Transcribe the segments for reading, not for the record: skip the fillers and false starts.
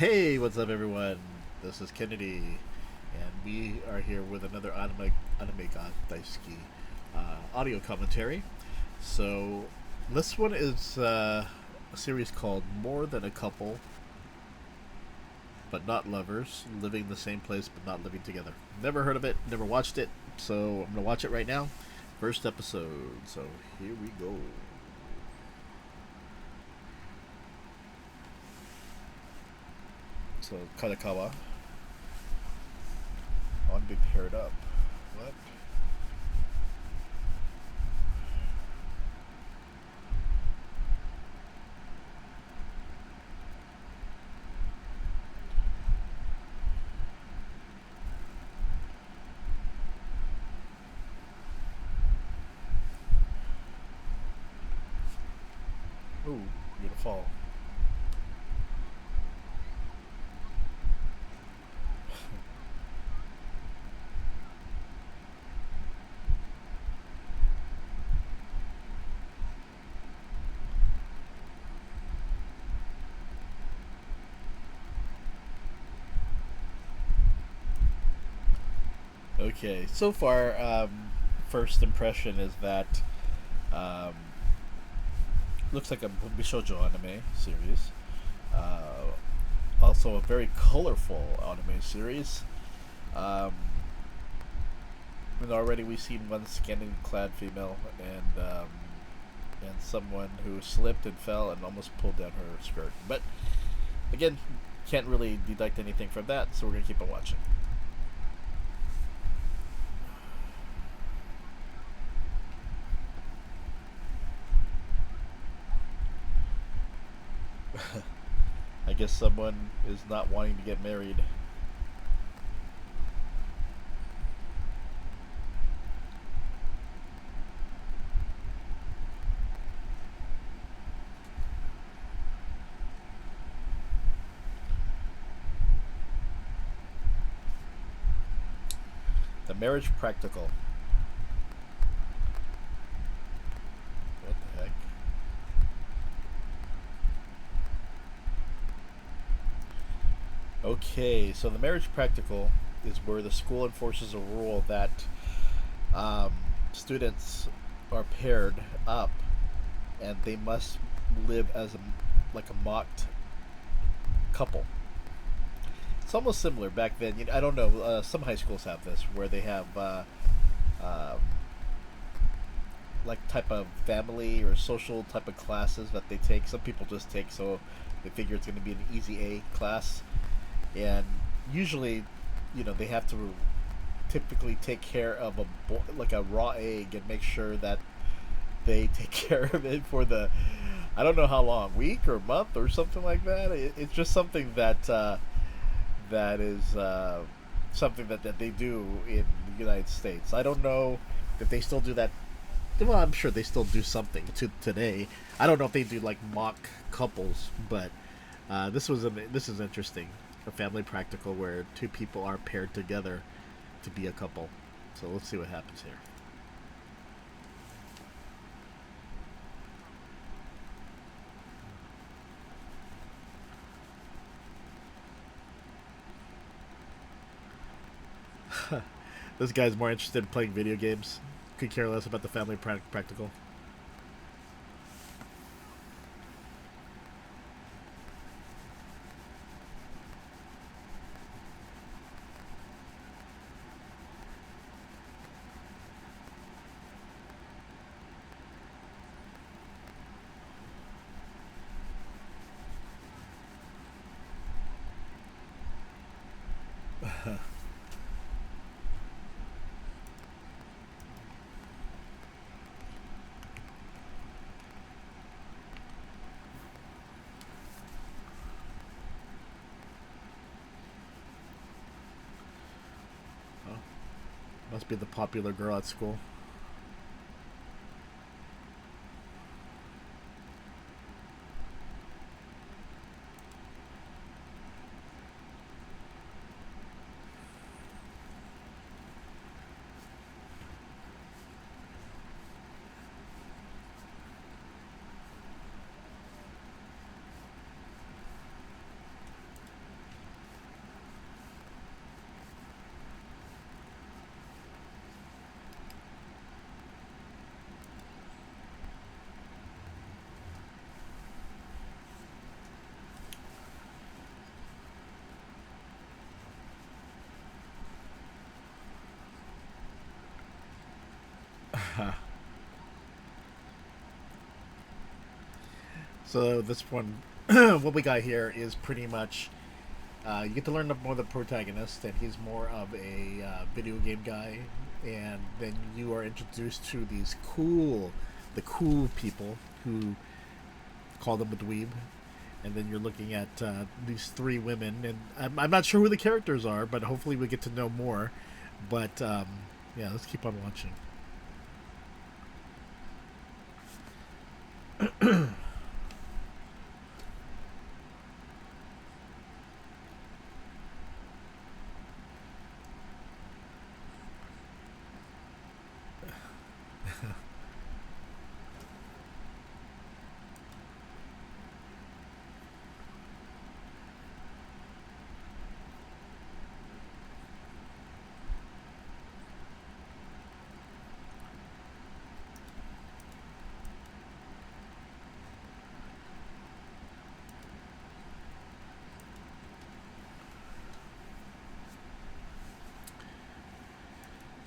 Hey, what's up, everyone? This is KNDY, and we are here with another anime ga daisuki audio commentary. So, this one is a series called More Than a Couple, but Not Lovers, Living in the Same Place but Not Living Together. Never heard of it, never watched it, so I'm gonna watch it right now. First episode, so here we go. So, Kadakawa. I want to be paired up. What? Ooh, you're gonna fall. Okay, so far, first impression is that um, looks like a Bishojo anime series. Uh, Also, a very colorful anime series. Um, and already we've seen one scantily clad female and someone who slipped and fell and almost pulled down her skirt. But again, can't really deduct anything from that, so we're gonna keep on watching. I guess someone is not wanting to get married. The marriage practical. What the heck? Okay, so the marriage practical is where the school enforces a rule that um, students are paired up and they must live as like a mocked couple. It's almost similar back then. I don't know. Some high schools have this where they have um, like type of family or social type of classes that they take. Some people just take so they figure it's going to be an easy A class, and usually, they have to typically take care of like a raw egg and make sure that they take care of it for the I don't know how long, week or month or something like that. It's just something that is something that they do in the United States. I don't know if they still do that. Well, I'm sure they still do something to today. I don't know if they do like mock couples, but this is interesting. A family practical where two people are paired together to be a couple. So let's see what happens here. This guy's more interested in playing video games. Could care less about the family practical. Oh, must be the popular girl at school. So this one, what we got here is pretty much you get to learn more of the protagonist, and he's more of a video game guy, and then you are introduced to the cool people who call them a dweeb, and then you're looking at these three women, and I'm not sure who the characters are, but hopefully we get to know more. But yeah, let's keep on watching.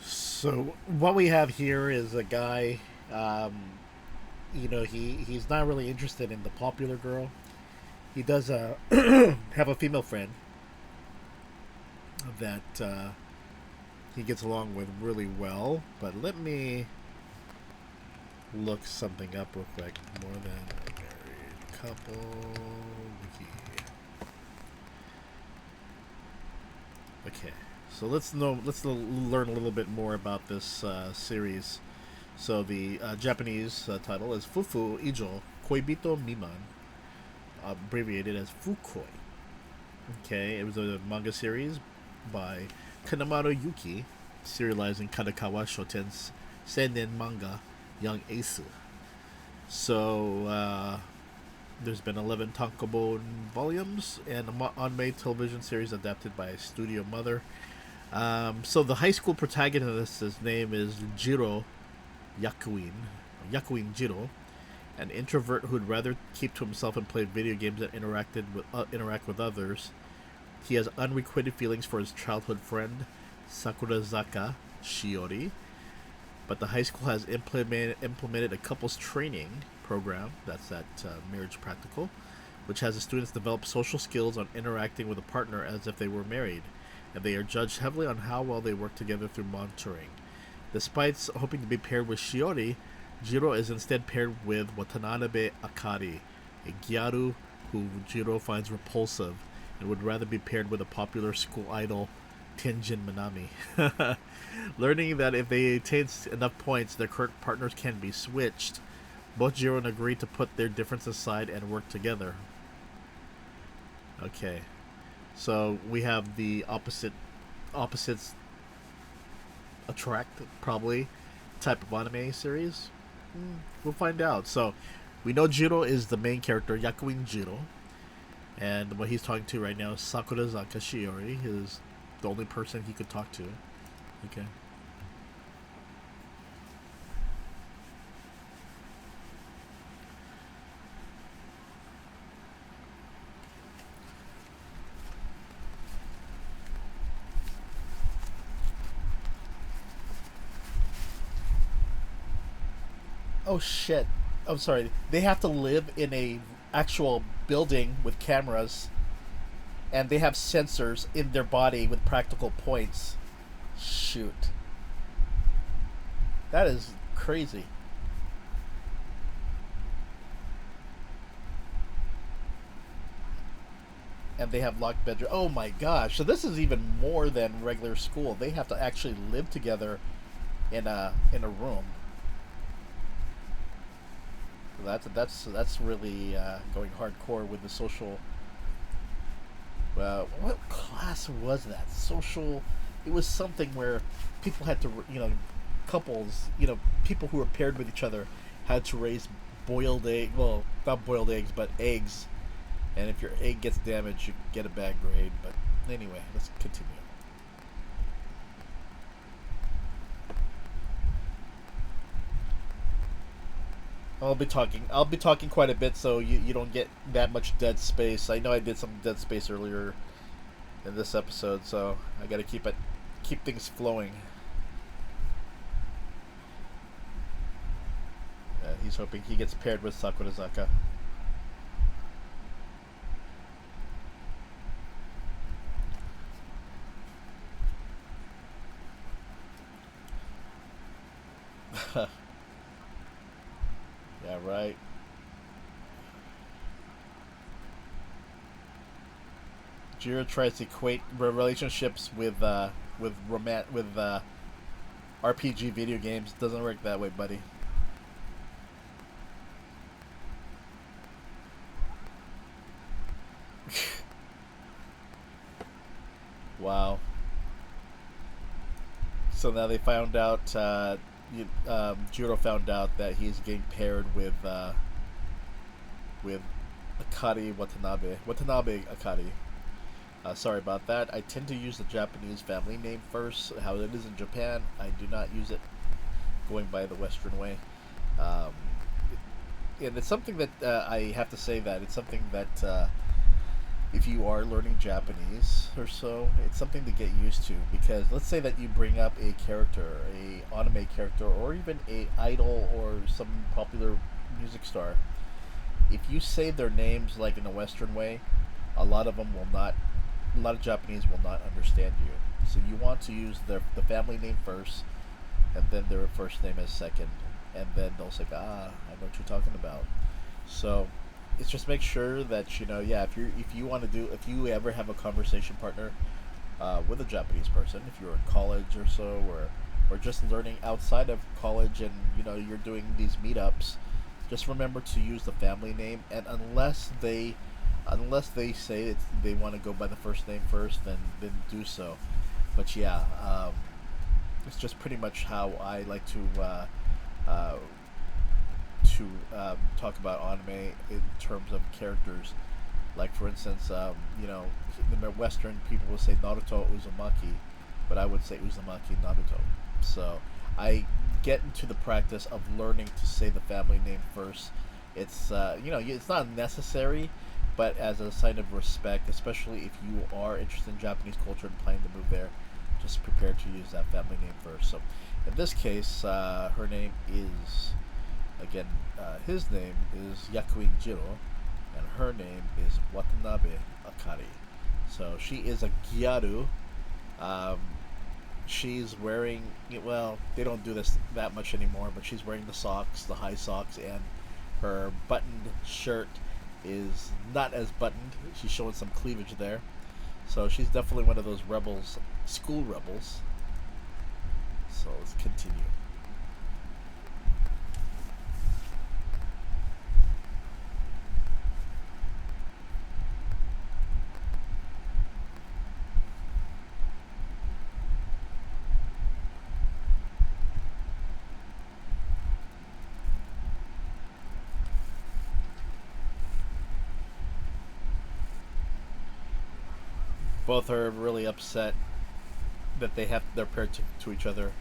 So what we have here is a guy. He's not really interested in the popular girl. He does have a female friend that he gets along with really well. But let me look something up real quick. More than a married couple. Wiki. Okay. So let's learn a little bit more about this series. So the Japanese title is Fūfu Ijo Koibito Miman, abbreviated as Fukoi. Okay, it was a manga series by Kanemaru Yuki, serialized in Kadokawa Shoten's seinen manga Young Ace. So there's been 11 tankobon volumes and an anime television series adapted by Studio Mother. So the high school protagonist's name is Jiro Yakuin Jiro, an introvert who'd rather keep to himself and play video games than interact with others. He has unrequited feelings for his childhood friend Sakurazaka Shiori, but the high school has implemented a couples training program, that's that marriage practical, which has the students develop social skills on interacting with a partner as if they were married, and they are judged heavily on how well they work together through monitoring. Despite hoping to be paired with Shiori, Jiro is instead paired with Watanabe Akari, a gyaru who Jiro finds repulsive and would rather be paired with a popular school idol, Tenjin Minami. Learning that if they attain enough points, their current partners can be switched, both Jiro and agree to put their differences aside and work together. Okay. So we have the opposites attract, probably, type of anime series. We'll find out. So we know Jiro is the main character, Yakuin Jiro, and what he's talking to right now is Sakurazaka Shiori, is the only person he could talk to. Okay. Oh shit. I'm sorry. They have to live in a actual building with cameras, and they have sensors in their body with practical points. Shoot. That is crazy. And they have locked bedroom. Oh my gosh. So this is even more than regular school. They have to actually live together in a room. That's really going hardcore with the social. What class was that? Social. It was something where people had to, couples, people who were paired with each other had to raise boiled egg. Well, not boiled eggs, but eggs. And if your egg gets damaged, you get a bad grade. But anyway, let's continue. I'll be talking quite a bit, so you don't get that much dead space. I know I did some dead space earlier in this episode, so I got to keep things flowing. he's hoping he gets paired with Sakurazaka. Yeah, right. Jiro tries to equate relationships with RPG video games. Doesn't work that way, buddy. Wow. So now they found out. Jiro found out that he's getting paired with Akari Watanabe. Watanabe Akari. Sorry about that. I tend to use the Japanese family name first. How it is in Japan, I do not use it going by the Western way. Um, and it's something that I have to say that it's something that if you are learning Japanese or so, it's something to get used to, because let's say that you bring up a character, a anime character, or even a idol or some popular music star. If you say their names like in a Western way, a lot of them will not. A lot of Japanese will not understand you. So you want to use the family name first, and then their first name as second, and then they'll say, "Ah, I know what you're talking about." So it's just make sure that yeah, if you ever have a conversation partner with a Japanese person, if you're in college or so, or just learning outside of college, and you're doing these meetups, just remember to use the family name, and unless they say they want to go by the first name first, then do so. But yeah, it's just pretty much how I like uh, talk about anime in terms of characters. Like for instance, the Western people will say Naruto Uzumaki, but I would say Uzumaki Naruto. So I get into the practice of learning to say the family name first. It's it's not necessary, but as a sign of respect, especially if you are interested in Japanese culture and planning to move there, just prepare to use that family name first. So, in this case, her name is, again, his name is Yakuin Jiro, and her name is Watanabe Akari. So she is a gyaru. Um, she's wearing, well, they don't do this that much anymore, but she's wearing the socks, the high socks, and her buttoned shirt is not as buttoned. She's showing some cleavage there. So she's definitely one of those rebels, school rebels. So let's continue. Both are really upset that they're paired to each other.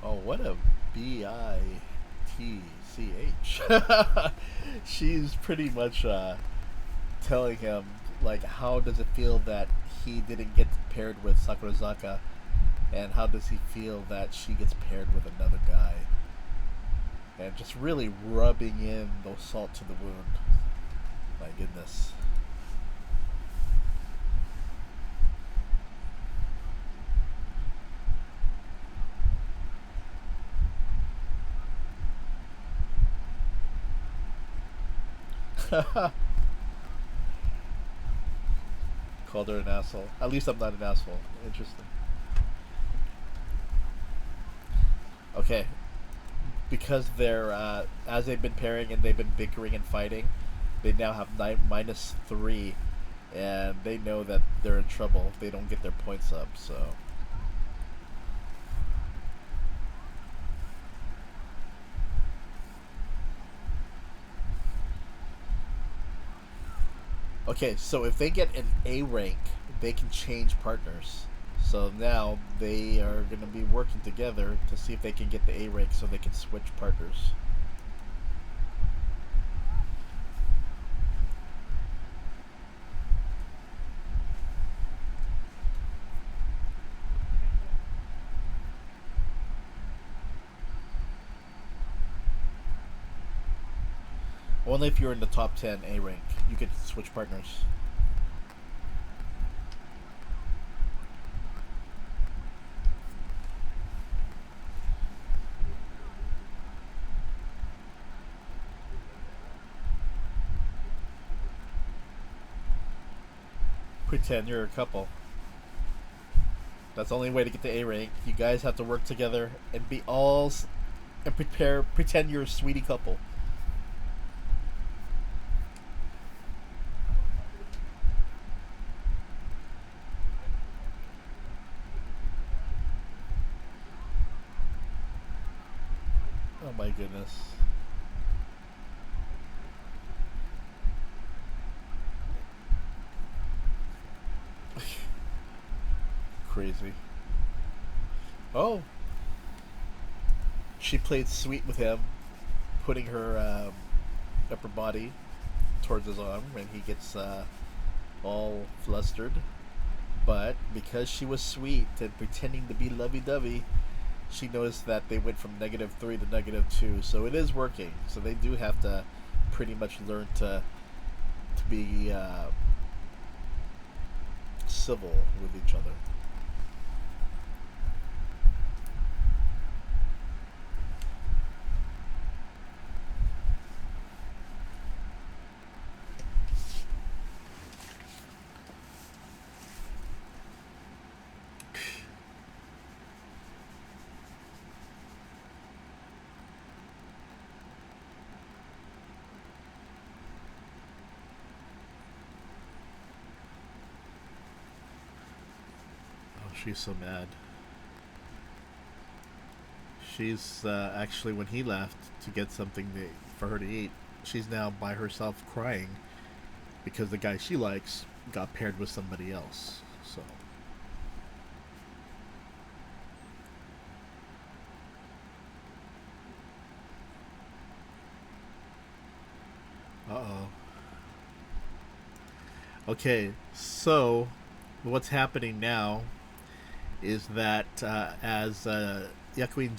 Oh, what a bitch. She's pretty much telling him, like, how does it feel that he didn't get paired with Sakurazaka, and how does he feel that she gets paired with another guy, and just really rubbing in the salt to the wound. My goodness. Called her an asshole. At least I'm not an asshole. Interesting. Okay, because they're as they've been pairing and they've been bickering and fighting, they now have -3, and they know that they're in trouble if they don't get their points up. So okay, so if they get an A rank they can change partners. So now they are going to be working together to see if they can get the A rank so they can switch partners. Only if you're in the top 10 A rank, you can switch partners. Pretend you're a couple. That's the only way to get the A rank. You guys have to work together and be all and pretend you're a sweetie couple. Oh my goodness. Crazy. Oh, she played sweet with him, putting her upper body towards his arm, and he gets all flustered. But because she was sweet and pretending to be lovey-dovey, she noticed that they went from -3 to -2. So it is working. So they do have to pretty much learn to be civil with each other. Oh, she's so mad. She's actually, when he left to get something for her to eat, she's now by herself crying because the guy she likes got paired with somebody else. So, uh oh. Okay, so what's happening now is that as Yakuin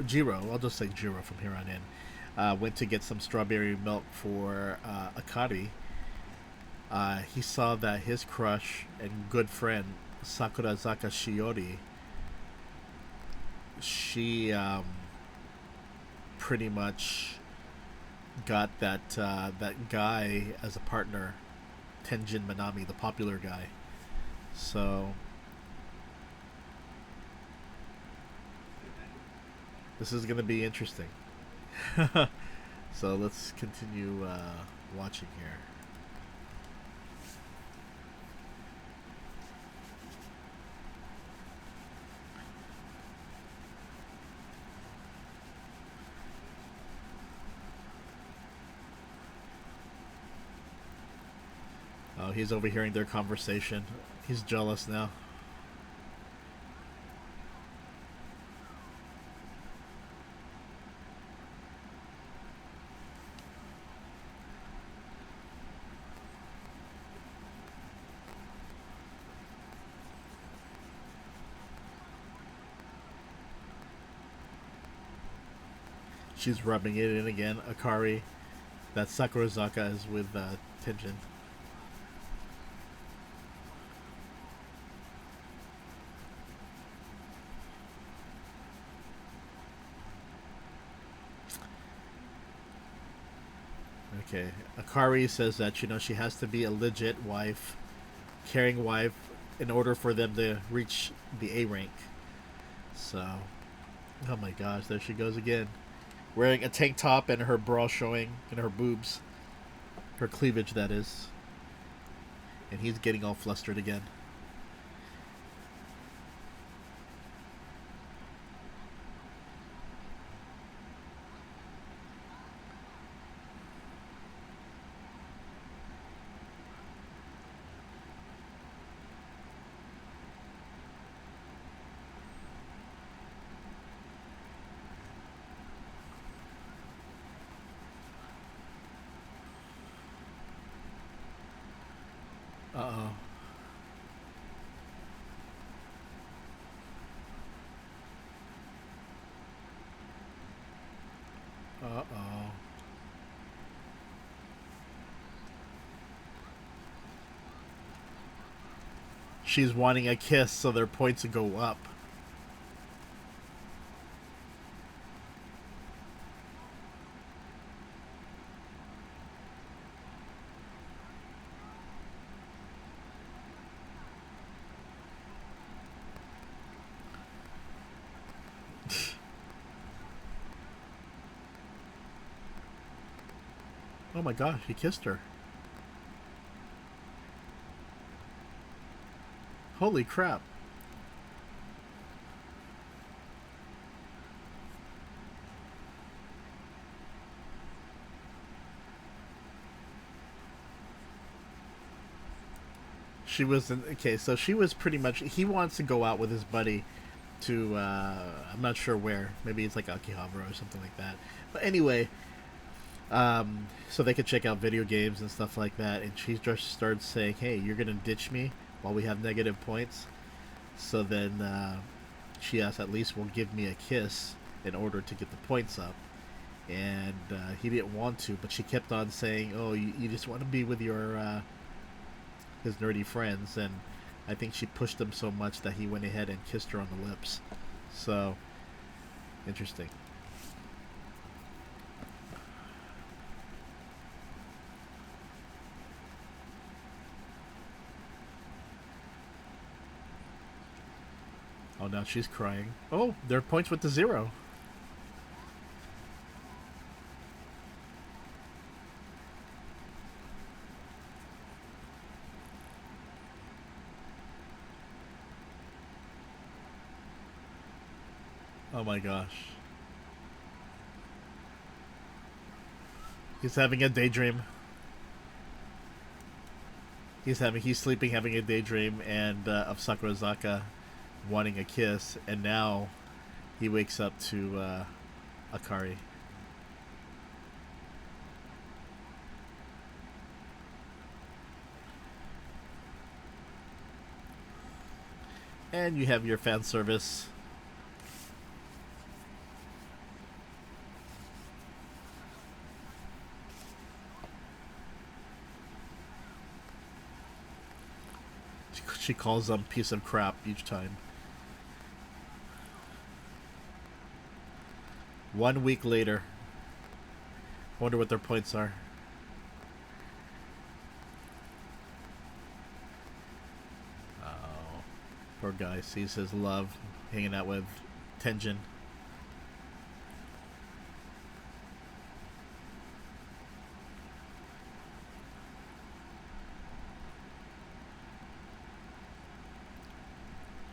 Jiro, I'll just say Jiro from here on in, went to get some strawberry milk for Akari, he saw that his crush and good friend Sakurazaka Shiori, she pretty much got that guy as a partner, Tenjin Manami, the popular guy. So this is going to be interesting. So let's continue watching here. Oh, he's overhearing their conversation. He's jealous now. She's rubbing it in again. Akari, that Sakurazaka is with Tenjin. Okay, Akari says that she has to be a legit wife, caring wife, in order for them to reach the A rank. So, oh my gosh, there she goes again, wearing a tank top and her bra showing and her boobs, her cleavage that is, and he's getting all flustered again. Uh-oh. She's wanting a kiss so their points will go up. Oh my gosh, he kissed her. Holy crap. She was in, okay, so she was pretty much, he wants to go out with his buddy to I'm not sure where. Maybe it's like Akihabara or something like that. But anyway, so they could check out video games and stuff like that. And she just starts saying, "Hey, you're gonna ditch me while we have negative points." So then she asks, "At least will give me a kiss in order to get the points up." And he didn't want to, but she kept on saying, "Oh, you just want to be with your his nerdy friends." And I think she pushed him so much that he went ahead and kissed her on the lips. So interesting. Oh, now she's crying. Oh, their points went to 0. Oh my gosh. He's having a daydream. He's sleeping, having a daydream, and of Sakurazaka wanting a kiss, and now he wakes up to Akari. And you have your fan service. She calls them piece of crap each time. 1 week later. Wonder what their points are. Oh, poor guy sees his love hanging out with Tenjin.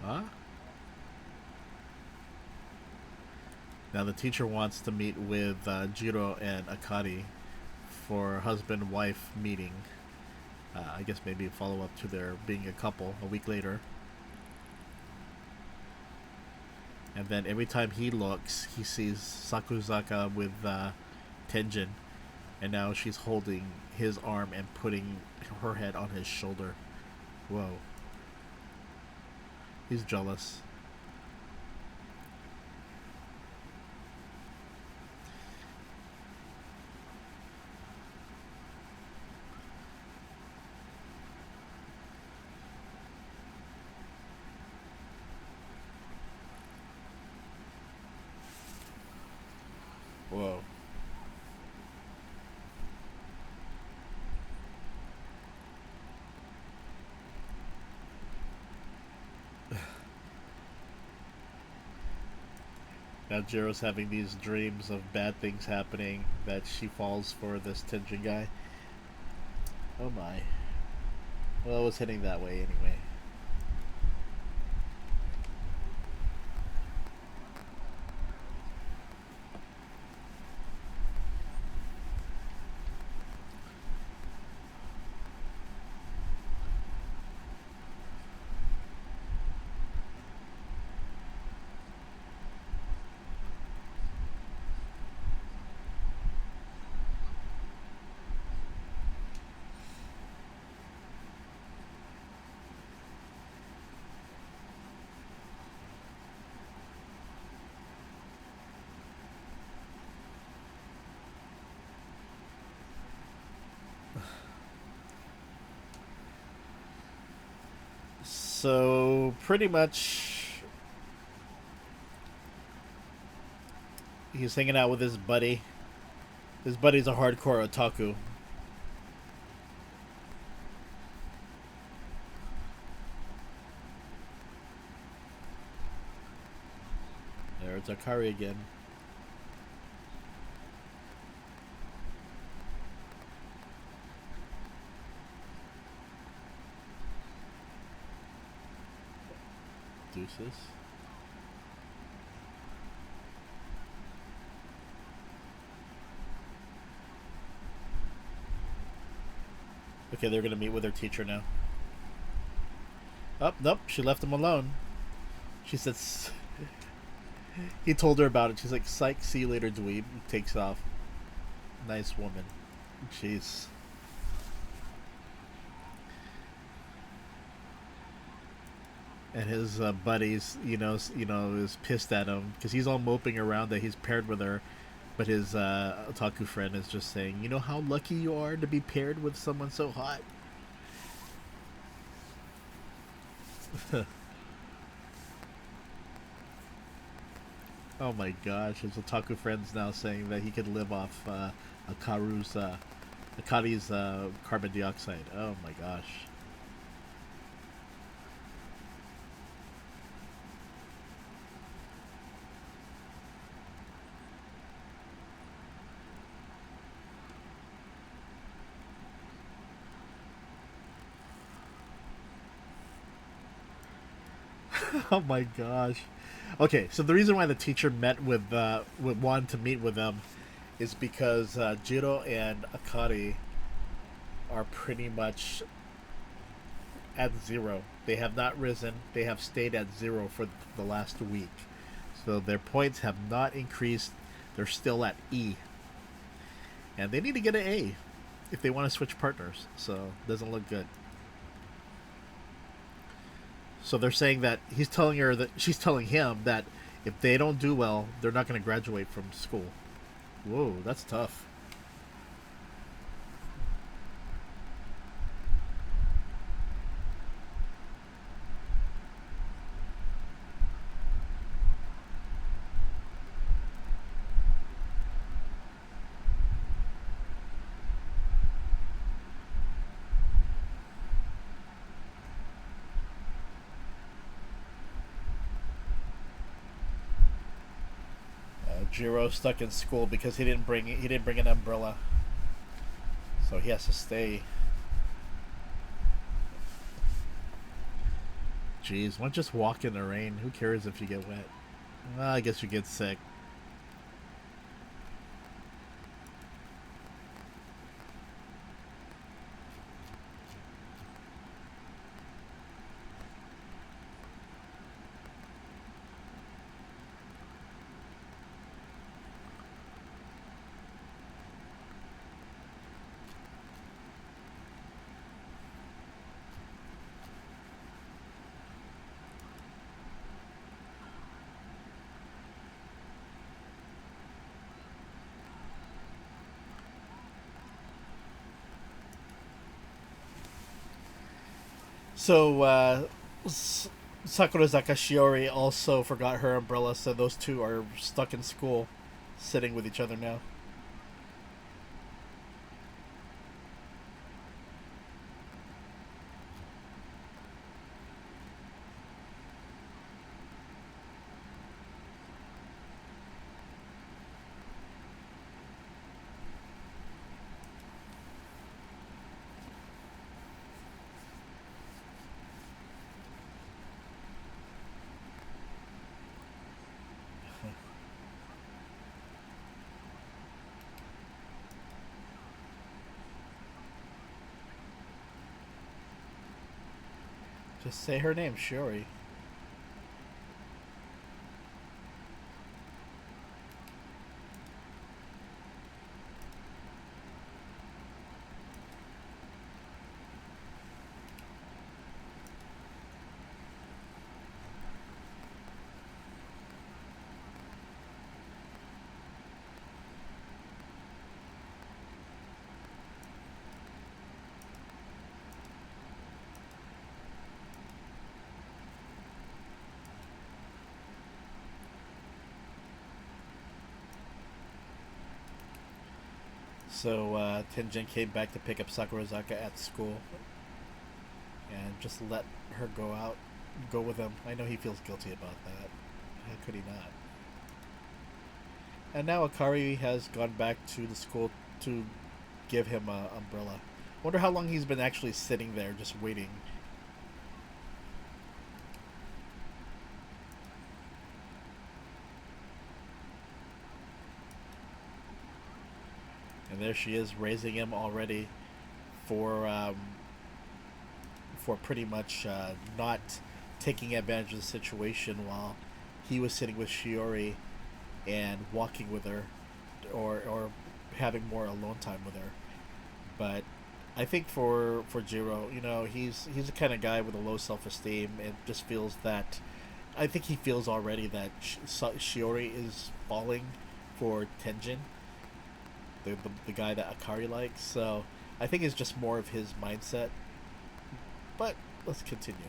Huh? Now the teacher wants to meet with Jiro and Akari for husband-wife meeting. I guess maybe a follow-up to their being a couple a week later. And then every time he looks, he sees Sakuzaka with Tenjin. And now she's holding his arm and putting her head on his shoulder. Whoa. He's jealous. Whoa. Now Jiro's having these dreams of bad things happening, that she falls for this Tenjin guy. Oh my. Well, it was heading that way anyway. So pretty much, he's hanging out with his buddy. His buddy's a hardcore otaku. There's Akari again. Deuces. Okay, they're gonna meet with their teacher now. Oh, nope, she left him alone. She said, he told her about it. She's like, psych, see you later, dweeb. Takes off. Nice woman. Jeez. And his buddies, is pissed at him because he's all moping around that he's paired with her, but his otaku friend is just saying, "You know how lucky you are to be paired with someone so hot." Oh my gosh, his otaku friend's now saying that he could live off Akari's carbon dioxide. Oh my gosh. Oh my gosh. Okay, so the reason why the teacher met with wanted to meet with them is because Jiro and Akari are pretty much at zero. They have not risen. They have stayed at zero for the last week. So their points have not increased. They're still at E. And they need to get an A if they want to switch partners. So it doesn't look good. So they're saying that he's telling her that she's telling him that if they don't do well, they're not going to graduate from school. Whoa, that's tough. Jiro stuck in school because he didn't bring an umbrella, so he has to stay. Jeez, why don't you just walk in the rain? Who cares if you get wet? Well, I guess you get sick. So, Sakurazaka Shiori also forgot her umbrella, so those two are stuck in school, sitting with each other now. Just say her name, Shiori. So Tenjin came back to pick up Sakurazaka at school and just let her go with him. I know he feels guilty about that. How could he not? And now Akari has gone back to the school to give him an umbrella. Wonder how long he's been actually sitting there just waiting. And there she is raising him already for pretty much not taking advantage of the situation while he was sitting with Shiori and walking with her, or having more alone time with her. But I think for Jiro, he's the kind of guy with a low self esteem and just feels that. I think he feels already that Shiori is falling for Tenjin, the guy that Akari likes. So I think it's just more of his mindset. But let's continue.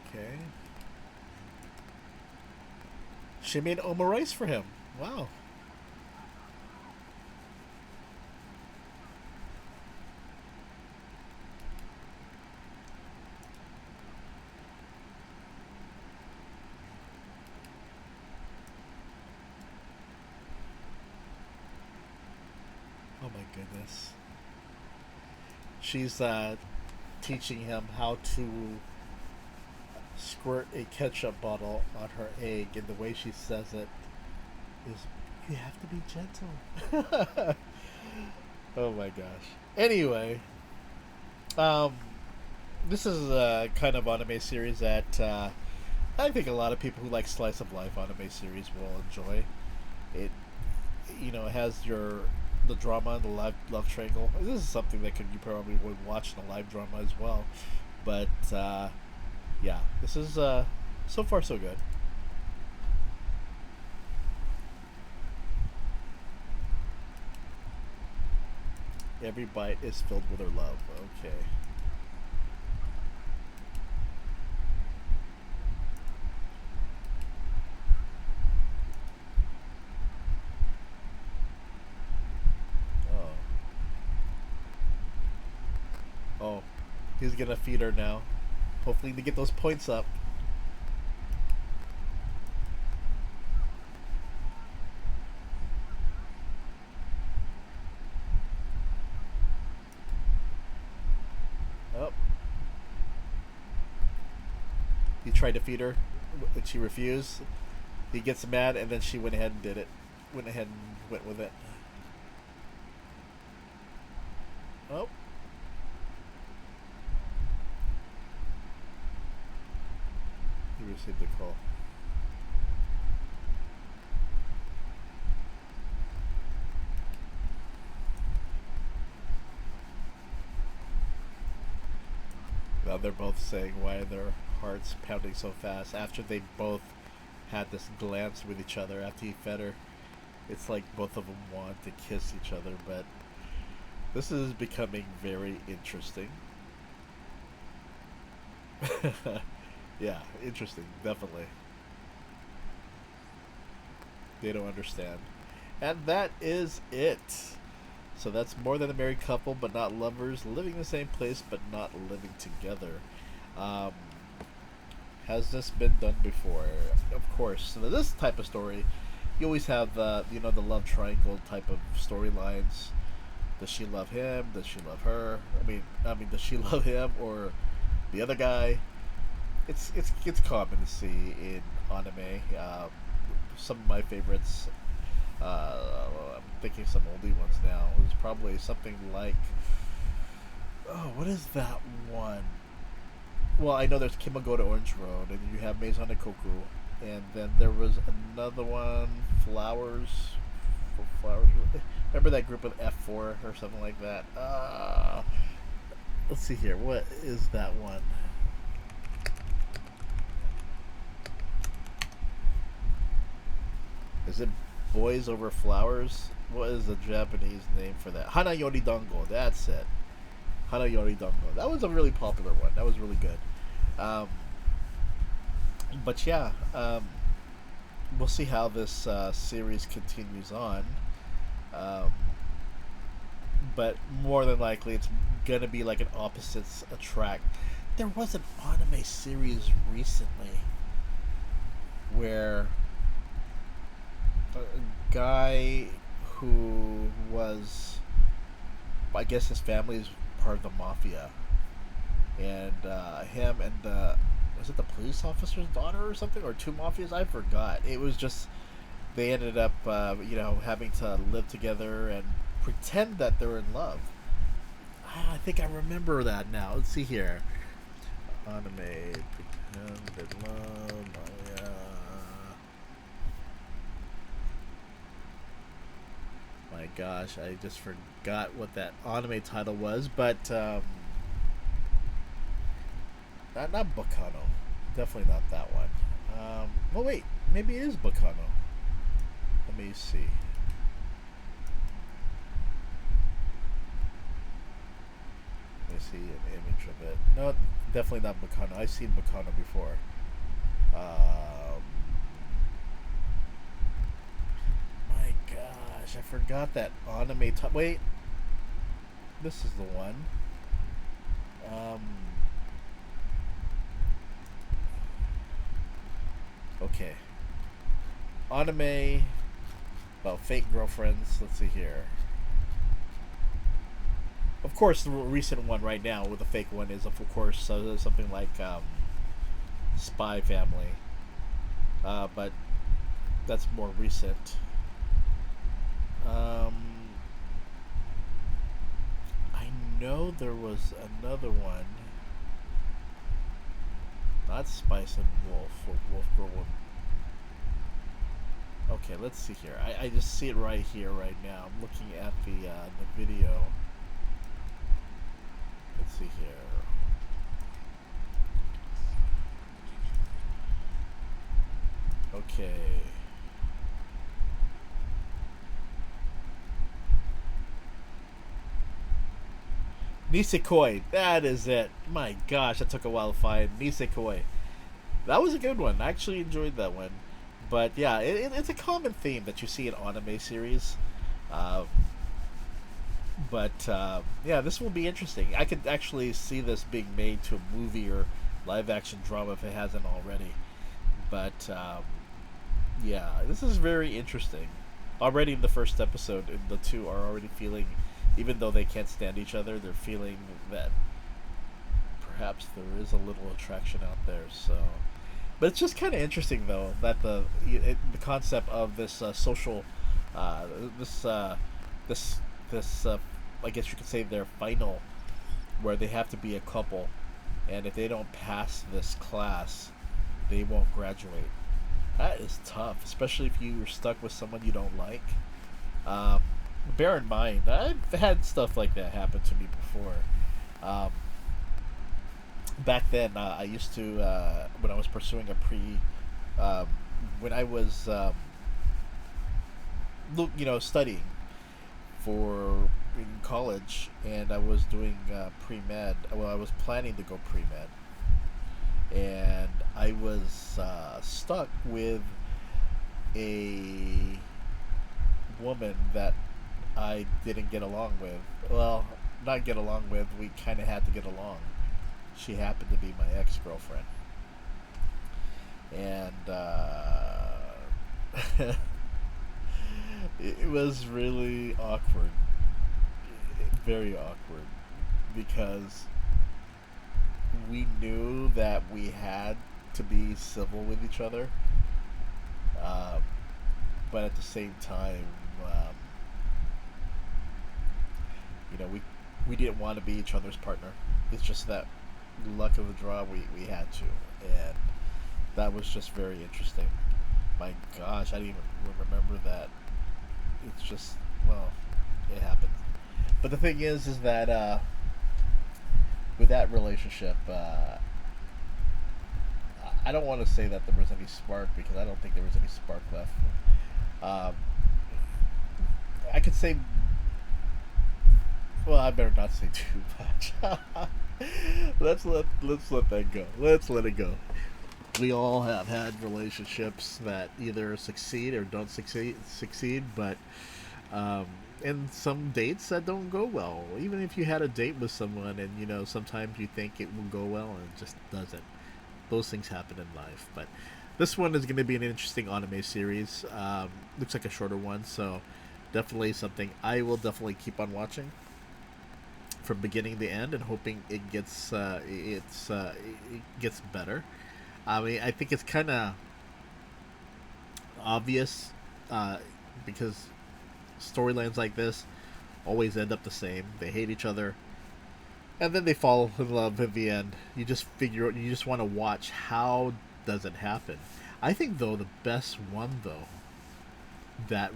Okay. She made omurice for him. Wow. Oh my goodness. She's teaching him how to squirt a ketchup bottle on her egg, and the way she says it is, "You have to be gentle." Oh my gosh. Anyway, um, this is a kind of anime series that I think a lot of people who like slice of life anime series will enjoy. It, it has the drama, the love triangle. This is something that you probably would watch in a live drama as well, but. Yeah, this is so far so good. Every bite is filled with her love. Okay. Oh. Oh. He's gonna feed her now. Hopefully to get those points up. Oh. He tried to feed her, and she refused. He gets mad, and then she went ahead and did it. Went ahead and went with it. Oh. He received a call. Now they're both saying why their hearts pounding so fast after they both had this glance with each other after he fed her. It's like both of them want to kiss each other, but this is becoming very interesting. Yeah, interesting, definitely. They don't understand. And that is it. So that's more than a married couple, but not lovers, living in the same place, but not living together. Um, has this been done before? Of course. So this type of story, you always have the love triangle type of storylines. Does she love him? Does she love her? I mean, does she love him or the other guy? It's common to see in anime. Some of my favorites I'm thinking some oldie ones now. It was probably something like, oh, what is that one? Well, I know there's Kimago to Orange Road, and you have Maison de Koku, and then there was another one, Flowers. Flowers. Remember that group of F4 or something like that? Let's see here. What is that one? Is it Boys Over Flowers? What is the Japanese name for that? Hana Yori Dango. That's it. Hana Yori Dango. That was a really popular one. That was really good. Um, but yeah, we'll see how this series continues on. Um, but more than likely, it's gonna be like an opposites attract. There was an anime series recently where a guy who was, I guess his family is part of the mafia, and him and was it the police officer's daughter or something, or two mafias? I forgot. It was just they ended up, having to live together and pretend that they're in love. I think I remember that now. Let's see here. Anime pretend love. Oh, yeah. My gosh, I just forgot what that anime title was, but not Bacano. Definitely not that one. Well, wait, maybe it is Bacano. Let me see. Let me see an image of it. No, definitely not Bacano. I've seen Bacano before. My gosh, I forgot that anime. Wait, this is the one. Um, okay. Anime about fake girlfriends. Let's see here. Of course, the recent one right now with the fake one is, of course, something like Spy Family. But that's more recent. Um, I know there was another one. Not Spice and Wolf or Wolf Girl. Okay, let's see here. I just see it right here, right now. I'm looking at the video. Let's see here. Okay. Nisekoi. That is it. My gosh, that took a while to find. Nisekoi. That was a good one. I actually enjoyed that one. But yeah, it's a common theme that you see in anime series. Uh, but yeah, this will be interesting. I could actually see this being made to a movie or live action drama if it hasn't already. But yeah, this is very interesting. Already in the first episode, the two are already feeling, even though they can't stand each other, they're feeling that perhaps there is a little attraction out there. So, but it's just kind of interesting though that the concept of this social, uh, this this this I guess you could say their final, where they have to be a couple, and if they don't pass this class, they won't graduate. That is tough, especially if you're stuck with someone you don't like. Um, Bear in mind, I've had stuff like that happen to me before. Um, Back then, I used to when I was pursuing um, when I was studying for in college, and I was doing pre med. Well, I was planning to go pre med, and I was stuck with a woman that I didn't get along with. Well, not get along with. We kind of had to get along. She happened to be my ex girlfriend, and it was really awkward, very awkward, because we knew that we had to be civil with each other. Um, but at the same time, um, we didn't want to be each other's partner. It's just that luck of the draw, we had to, and that was just very interesting. My gosh, I didn't even remember that. It's just, well, it happened. But the thing is that with that relationship, I don't want to say that there was any spark because I don't think there was any spark left. Um, I could say, well, I better not say too much. Let's let that go. Let's let it go. We all have had relationships that either succeed or don't succeed, but um, and some dates that don't go well. Even if you had a date with someone and sometimes you think it will go well and it just doesn't. Those things happen in life. But this one is going to be an interesting anime series. Looks like a shorter one, so definitely something I will definitely keep on watching from beginning to end and hoping it gets better. I mean, I think it's kind of obvious because storylines like this always end up the same. They hate each other, and then they fall in love at the end. You just want to watch how does it happen. I think though the best one though that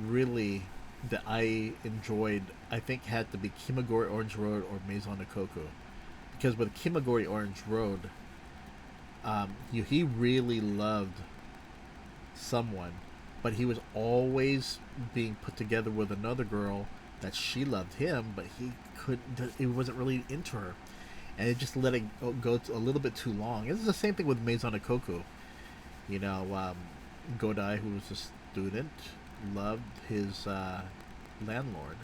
I enjoyed, I think had to be Kimagori Orange Road or Maison de Coco, because with Kimagori Orange Road, he really loved someone, but he was always being put together with another girl that she loved him, but he couldn't. He wasn't really into her, and it just let it go a little bit too long. This is the same thing with Maison de Coco. Godai, who was a student, loved his landlord,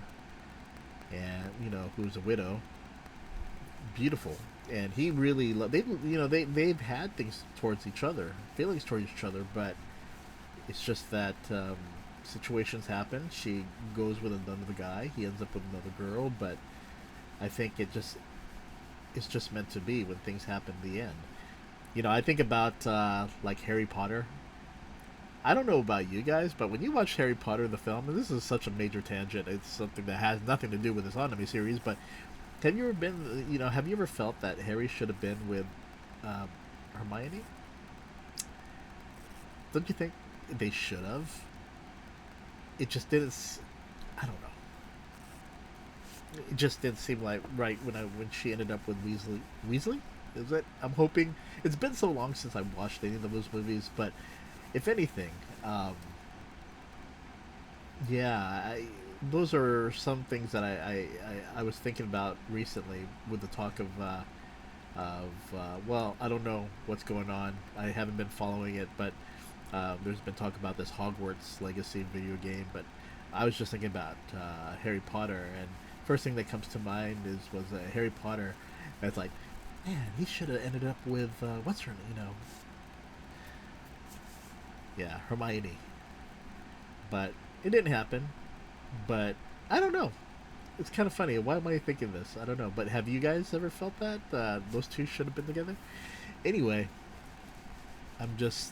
and who was a widow, beautiful, and he really they've had things towards each other, feelings towards each other, but it's just that situations happen. She goes with another guy. He ends up with another girl, but I think it's just meant to be when things happen in the end. I think about like Harry Potter. I don't know about you guys, but when you watch Harry Potter the film, and this is such a major tangent, it's something that has nothing to do with this anime series, but have you ever felt that Harry should have been with Hermione? Don't you think they should have? It just didn't. I don't know. It just didn't seem like right when she ended up with Weasley. Weasley? Is it? I'm hoping. It's been so long since I watched any of those movies, but if anything, yeah, those are some things that I was thinking about recently with the talk of I don't know what's going on. I haven't been following it, but there's been talk about this Hogwarts Legacy video game. But I was just thinking about Harry Potter, and first thing that comes to mind was Harry Potter. And it's like, man, he should have ended up with what's her name, yeah, Hermione. But it didn't happen. But I don't know. It's kind of funny. Why am I thinking this? I don't know. But have you guys ever felt that those two should have been together? Anyway, I'm just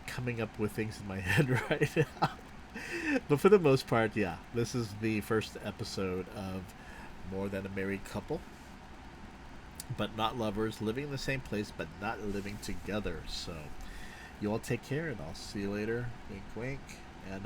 coming up with things in my head right now. But for the most part, yeah, this is the first episode of More Than a Married Couple, but not lovers, living in the same place but not living together. So you all take care, and I'll see you later. Wink, wink, and